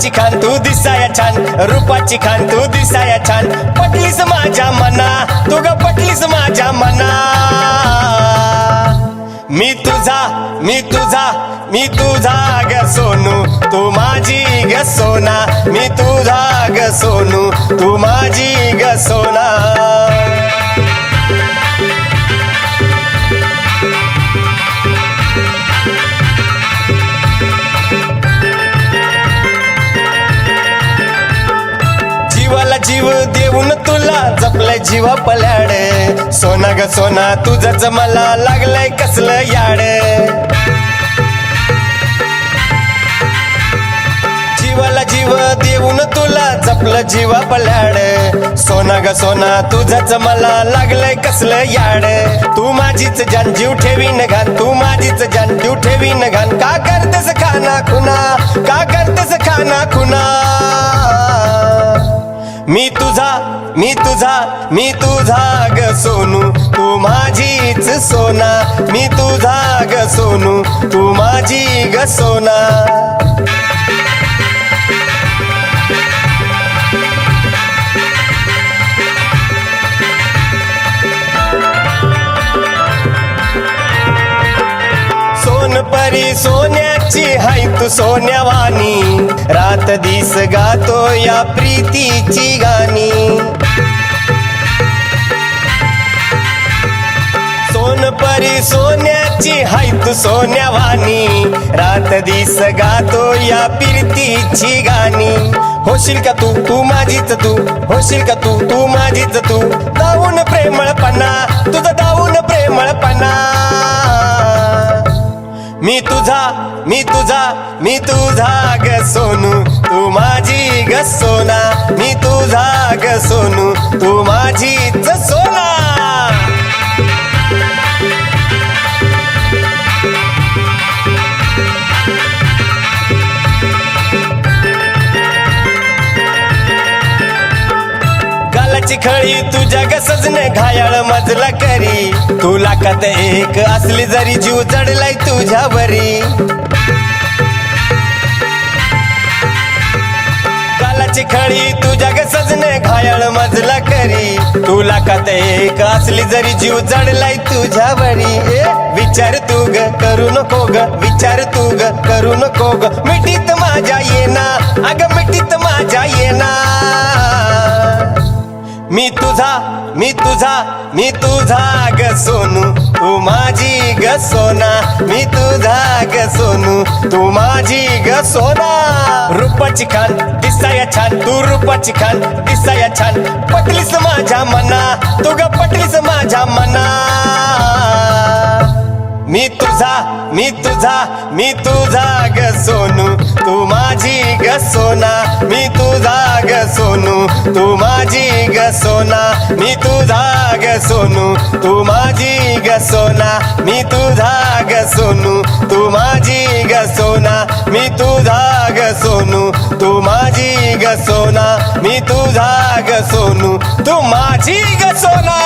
रूपाची खान तू दिसाया छान, रूपाची खान तू दिसाया छान. पटलीस माझ्या मना, तू ग पटलीस माझ्या मना. मी तुझा मी तुझा मी तुझा ग सोनू, तू माझी ग सोना. मी तुझा ग सोनू, तू माझी ग सोना. जीवाला जीव देऊन तुला जपलंय जीवा पल्याड. सोना ग सोना तुझंच मला लागलंय कसलं याड. जीवाला जीव देऊन तुला जपलं जीवा पल्याड. सोना ग सोना तुझंच मला लागलंय कसलं याड. तू माझीच जान जीव ठेवीन घान, तू माझीच जान जीव ठेवीन घान. का करतेस खाना खुना, का करतेस खाना खुना. मी तुझा मी तुझा मी तुझा ग सोनू, तू माझीच सोना. मी तुझा ग सोनू, तू माझी ग सोना. सोनपरी सोन्याची हाय तू सोन्यावानी, रात दिस गातो या प्रीतीची गाणी. सोनपरी सोन्याची हाय तू सोन्यावानी, रात दिस गातो या प्रीतीची गाणी. होशील का तू, तू माझीच तू, होशील का तू, तू माझीच तू. दावून प्रेमळपणा तुझं, दावून प्रेमळपणा. मी तुझा मी तुझा मी तुझा ग सोनू, तू माझी ग सोना. मी तुझा ग सोनू, तू माझीच सोना. गालाची खळी तुझ्या ग सजने घायाळ मजला करी. तू लाखात एक असली जरी जीव जडलाय तुझ्यावरी. गालाची खळी तुझ्या ग सजने घायाळ मजला करी. तू लाखात एक असली जरी जीव जडलाय तुझ्यावरी. विचार तू ग करू नको ग, विचार तू ग करू नको ग. मिठीत माझ्या येना, अग मिठीत माझ्या येना. मी तुझा मी तुझा मी तुझा ग सोनू, तू माझी ग सोना. मी तुझा ग सोनू, तू माझी ग सोना. रूपाची खान दिसाया छान, तू रूपाची खान दिसाया छान. पटलीस माझ्या मना, तू ग पटलीस माझ्या मना. मी तुझा मी तुझा मी तुझा ग सोनू, तू माझी ग सोना. मी तुझा ग सोनू, तू माझी ग सोना. मी तुझा ग सोनू, तू माझी ग सोना. मी तुझा ग सोनू, तू माझी ग सोना. मी तुझा ग सोनू, तू माझी ग सोना. मी तुझा ग सोनू, तू माझी ग सोना.